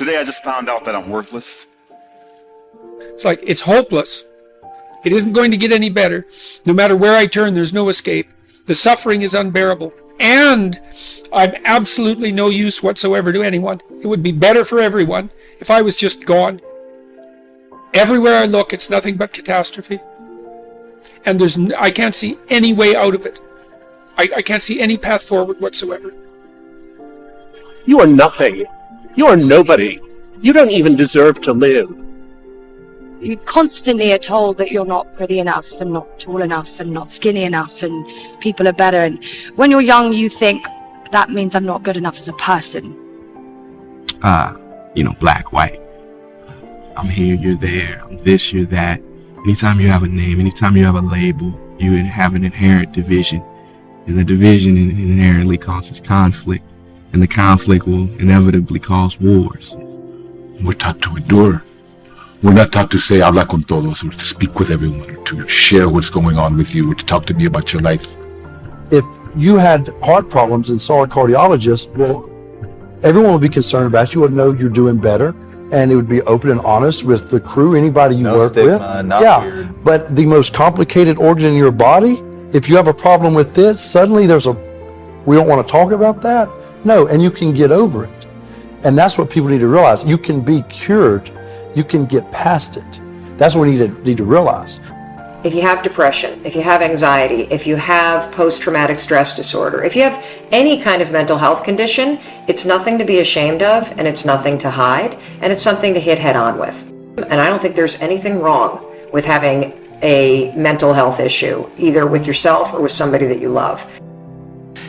Today I just found out that I'm worthless. It's like, it's hopeless. It isn't going to get any better. No matter where I turn, there's no escape. The suffering is unbearable. And I'm absolutely no use whatsoever to anyone. It would be better for everyone if I was just gone. Everywhere I look, it's nothing but catastrophe. And I can't see any way out of it. I can't see any path forward whatsoever. You are nothing. You are nobody. You don't even deserve to live. You constantly are told that you're not pretty enough and not tall enough and not skinny enough and people are better. And when you're young, you think that means I'm not good enough as a person. Black, white. I'm here, you're there. I'm this, you're that. Anytime you have a name, anytime you have a label, you have an inherent division. And the division inherently causes conflict. And the conflict will inevitably cause wars. We're taught to endure. We're not taught to say, habla con todos, or to speak with everyone, or to share what's going on with you, or to talk to me about your life. If you had heart problems and saw a cardiologist, well, everyone would be concerned about you, would know you're doing better, and it would be open and honest with the crew, anybody you work with. Weird. But the most complicated organ in your body, if you have a problem with it, suddenly we don't want to talk about that. No, and you can get over it. And that's what people need to realize. You can be cured. You can get past it. That's what we need to realize. If you have depression, if you have anxiety, if you have post-traumatic stress disorder, if you have any kind of mental health condition, it's nothing to be ashamed of and it's nothing to hide and it's something to hit head on with. And I don't think there's anything wrong with having a mental health issue, either with yourself or with somebody that you love.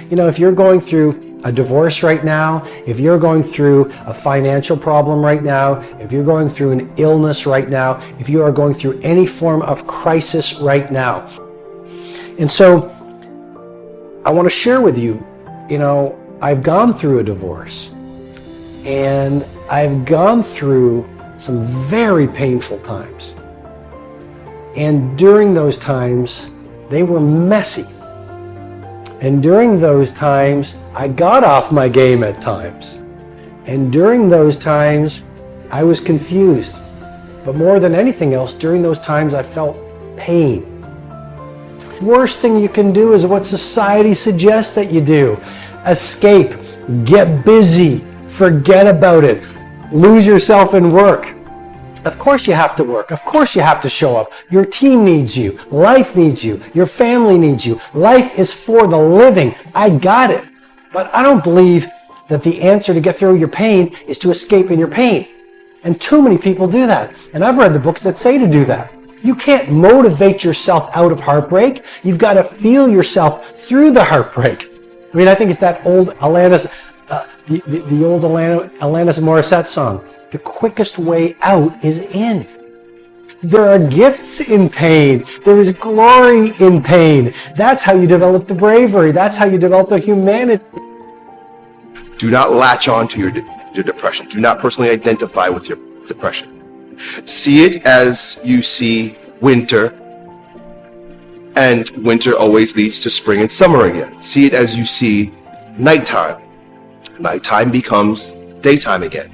If you're going through a divorce right now, if you're going through a financial problem right now, if you're going through an illness right now, if you are going through any form of crisis right now. And so I want to share with you, I've gone through a divorce and I've gone through some very painful times. And during those times, they were messy. And during those times, I got off my game at times. And during those times, I was confused. But more than anything else, during those times, I felt pain. Worst thing you can do is what society suggests that you do. Escape, get busy, forget about it, lose yourself in work. Of course you have to work. Of course you have to show up. Your team needs you. Life needs you. Your family needs you. Life is for the living. I got it. But I don't believe that the answer to get through your pain is to escape in your pain. And too many people do that. And I've read the books that say to do that. You can't motivate yourself out of heartbreak. You've got to feel yourself through the heartbreak. I think it's that old Alanis Morissette song. The quickest way out is in. There are gifts in pain. There is glory in pain. That's how you develop the bravery. That's how you develop the humanity. Do not latch on to your depression. Do not personally identify with your depression. See it as you see winter, and winter always leads to spring and summer again. See it as you see nighttime. Nighttime becomes daytime again.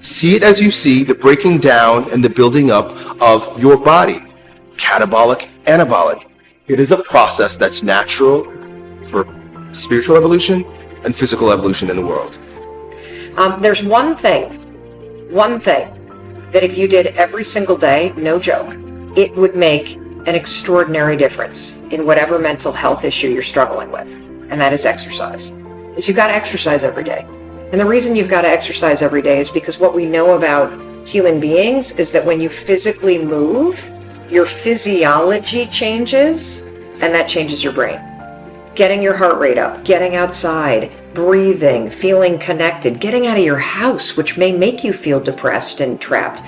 See it as you see the breaking down and the building up of your body, catabolic, anabolic. It is a process that's natural for spiritual evolution and physical evolution in the world. There's one thing that if you did every single day, no joke, it would make an extraordinary difference in whatever mental health issue you're struggling with, and that is exercise. You've got to exercise every day. And the reason you've got to exercise every day is because what we know about human beings is that when you physically move, your physiology changes, and that changes your brain. Getting your heart rate up, getting outside, breathing, feeling connected, getting out of your house, which may make you feel depressed and trapped.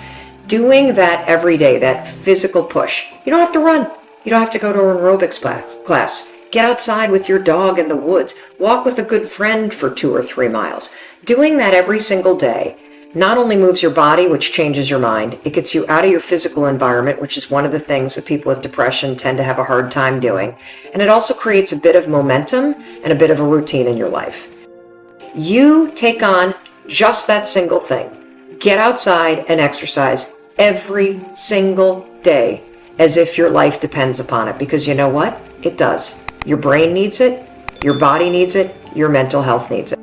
Doing that every day, that physical push. You don't have to run. You don't have to go to an aerobics class. Get outside with your dog in the woods. Walk with a good friend for 2 or 3 miles. Doing that every single day not only moves your body, which changes your mind, it gets you out of your physical environment, which is one of the things that people with depression tend to have a hard time doing. And it also creates a bit of momentum and a bit of a routine in your life. You take on just that single thing. Get outside and exercise every single day as if your life depends upon it, because you know what? It does. Your brain needs it, your body needs it, your mental health needs it.